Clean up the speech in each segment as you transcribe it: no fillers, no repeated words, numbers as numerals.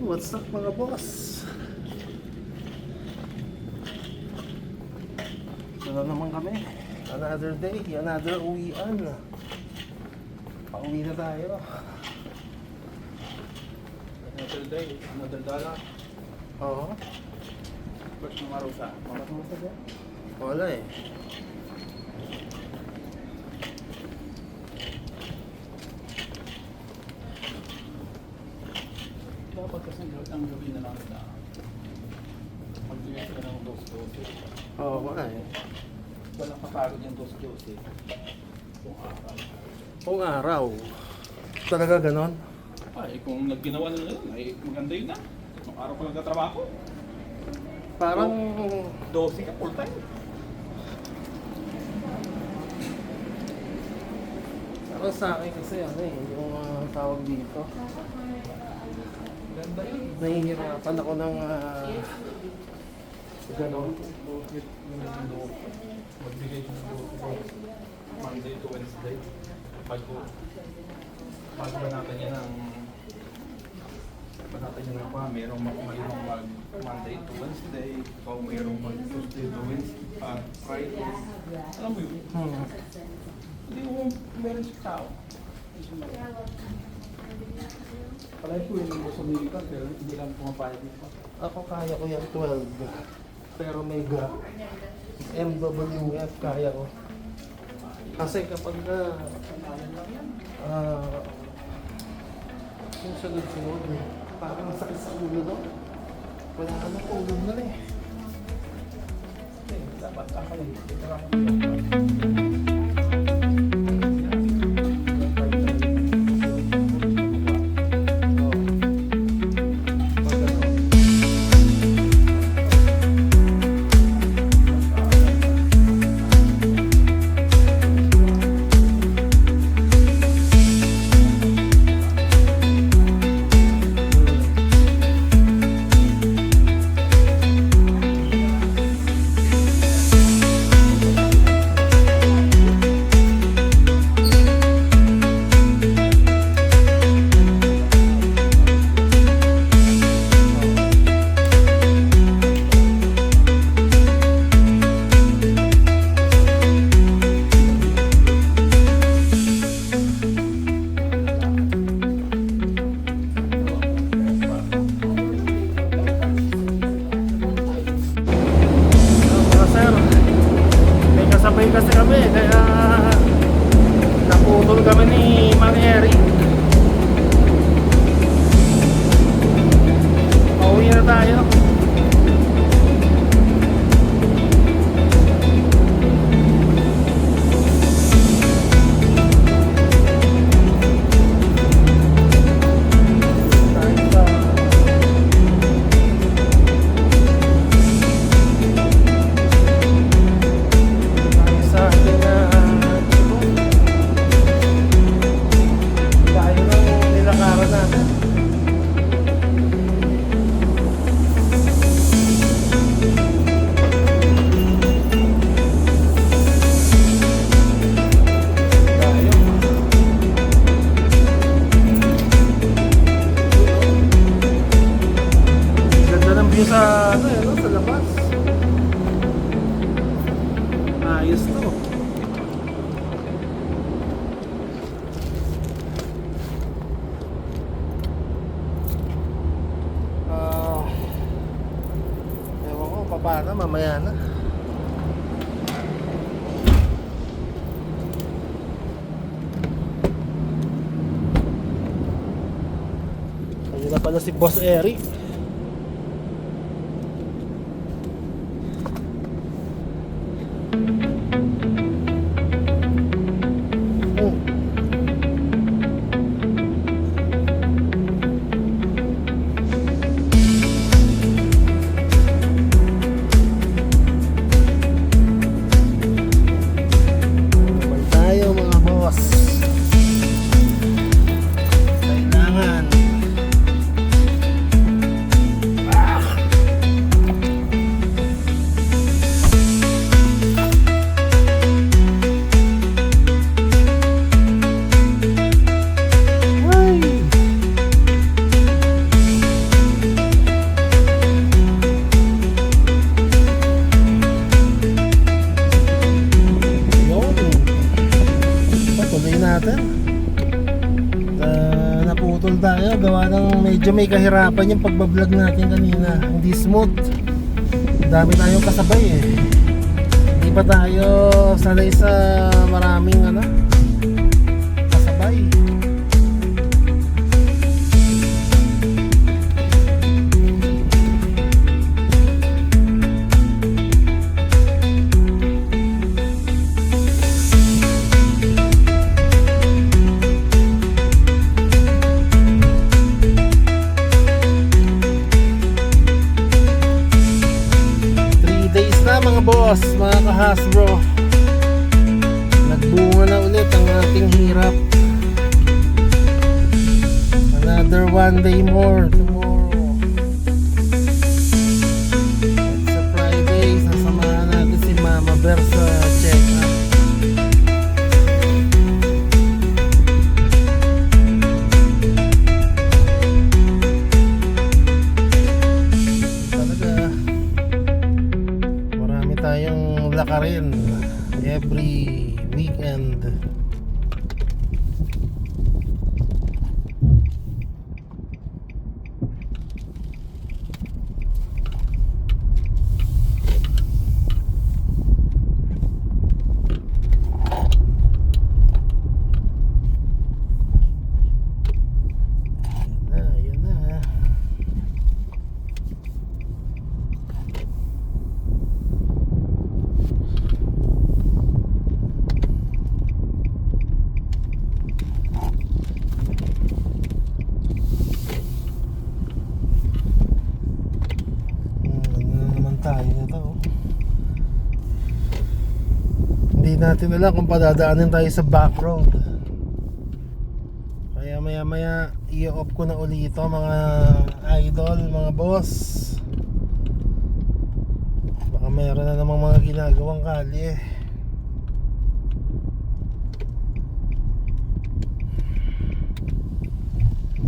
What's up mga boss? Ito na naman kami. Another day, another uwian. Pauwi na tayo. Another day, another dollar. Oo. Ba't ng araw sa Wala eh. dapat kasi ang gawin na lang na magbigay sila ng dos-dose. Oo, wala eh. Walang kapagod yung dos-dose. Kung araw. Kung araw. Talaga ganon? Ay, kung nagginawa nila yun, ay maganda yun na. Kung araw ko lang katrabaho, Parang 12 ka full time. parang sa akin kasi ano eh, yung tawag dito. Ganda yun. Nahihirapan ako ng ganon. Magbigay ko ng Monday to Wednesday. Bago banatan niya ng mayroong mag Monday to Wednesday, o mayroong mag Tuesday to Wednesday, Friday. Alam mo yun? Hindi mo meron sa tao. Palay ko yun ang gusto milikat, pero hindi lang pumapayag nito. Ako kaya ko yan 12. Pero may gap. MWF kaya ko. Kasi kapag yung sunod-sunod, parang sakit sa ulo doon. Wala ka na ulo na eh. Dapat kakalit. Sabay kasi kami, kaya naputol kami ni Mang Eric. Pauwi na tayo. Sa ano yun, sa labas. Ayos to. Ewan ko, paano, mamaya na. Ayun na pala si Boss Eric. Kailangan tayo. Gawa ng medyo may kahirapan yung pagbablog natin kanina. Hindi smooth. Dami tayong kasabay eh. Hindi pa tayo sanay sa maraming kasabay. Mga boss, mga ka-Hasbro, nagbunga na ulit ang ating hirap. Another one day more tomorrow. It's a Friday, sasamahan natin si Mama Bear sa check-up. Tayong lakarin every weekend. Tayo na to. Hindi natin alam kung padadaanin tayo sa back road. Kaya maya maya i-off ko na uli ito mga idol, mga boss. Baka mayroon na namang mga ginagawang kalye.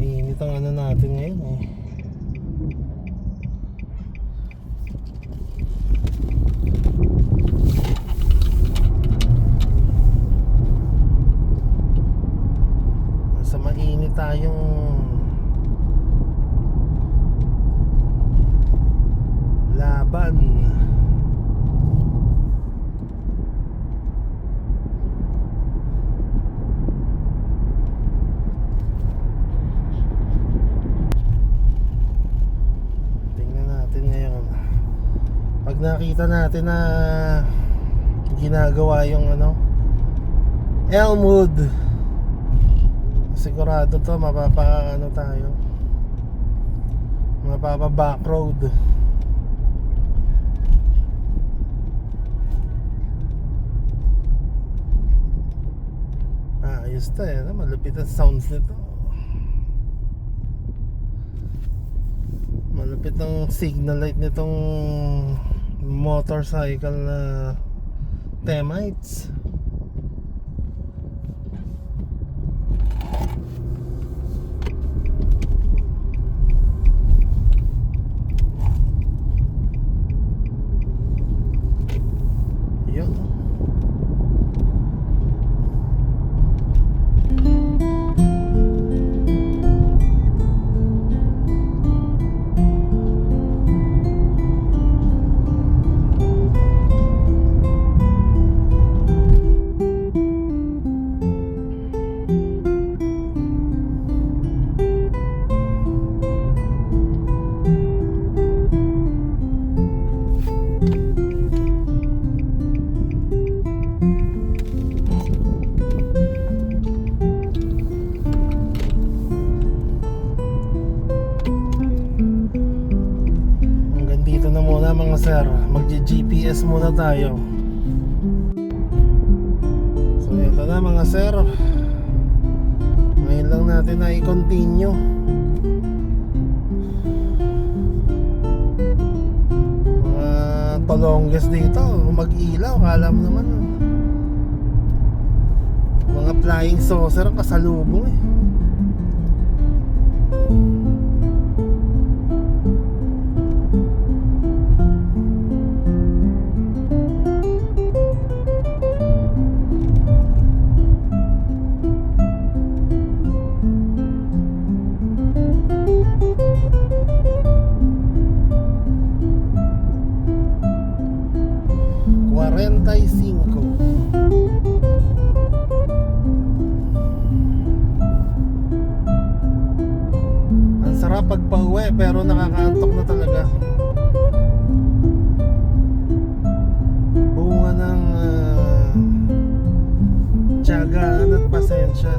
Init ang natin ngayon eh. Mainit tayong laban. Tingnan natin ngayon. Pag nakita natin na ginagawa yung Elmwood, sigurado to mapapa tayo, mapapa back road. Ayos to malupit ang sounds nito, malupit ang signal light nitong motorcycle na Temites. Mga sir, mag-GPS muna tayo. So ito na mga sir, ngayon lang natin na i-continue. Mga palongges dito, mag-ilaw, kala mo naman mga flying saucer kasalubong eh. 35. Ang sarap pag pauwi pero nakakaantok na talaga. Bunga ng tiyagaan at pasensya.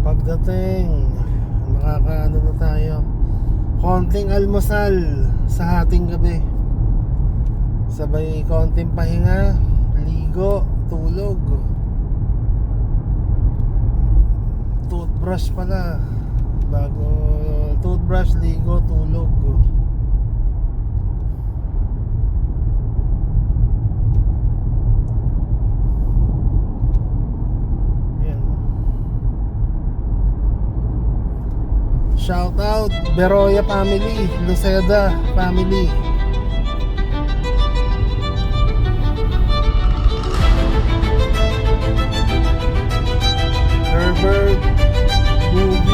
Pagdating, makakaano na tayo, konting almusal sa hating gabi, sabay konting pahinga, ligo, tulog, toothbrush pala bago, toothbrush, ligo, tulog. Shout out Beroya family, Luceda family. Herbert, Boogie,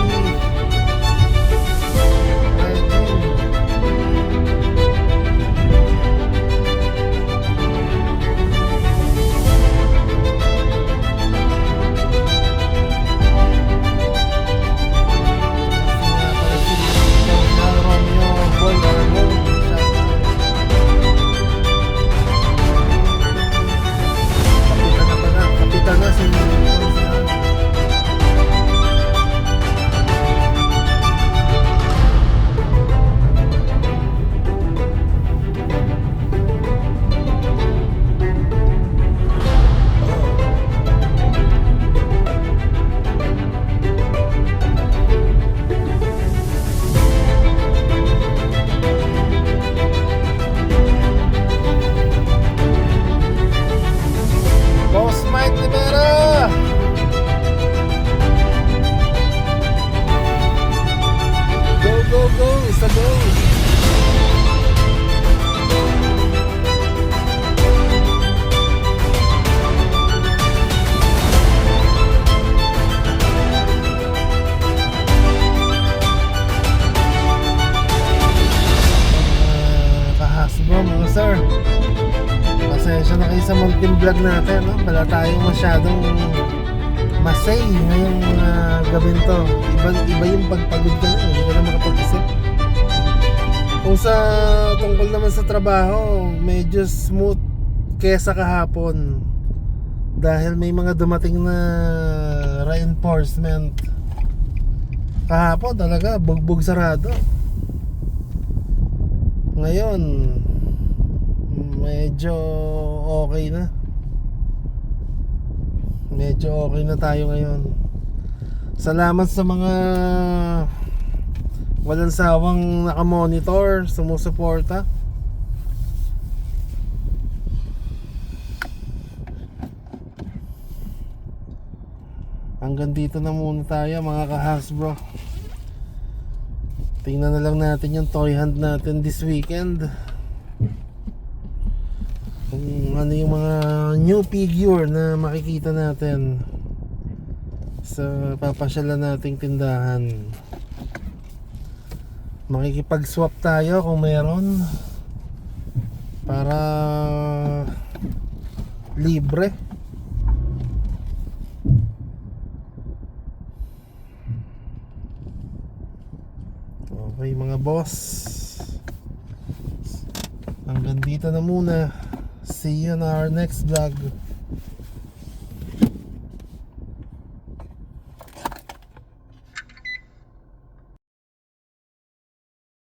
sir, pasensya na kayo sa munting vlog natin, no? Wala tayong masyadong masay ngayong gabing to. Iba yung pagpagod ka na, hindi ka na makapag-isip. Kung sa tungkol naman sa trabaho, medyo smooth kesa kahapon, dahil may mga dumating na reinforcement. Kahapon talaga bugbog sarado. Ngayon medyo okay na. Medyo okay na tayo ngayon. Salamat sa mga walang sawang nakamonitor, sumusuporta. Hanggang dito na muna tayo mga ka-Hasbro. Tingnan na lang natin yung toy hunt natin this weekend, kung ano yung mga new figure na makikita natin sa papasyalan nating tindahan. Makikipag-swap tayo kung meron, para libre. Okay mga boss, hanggang dito na muna. See you on our next vlog.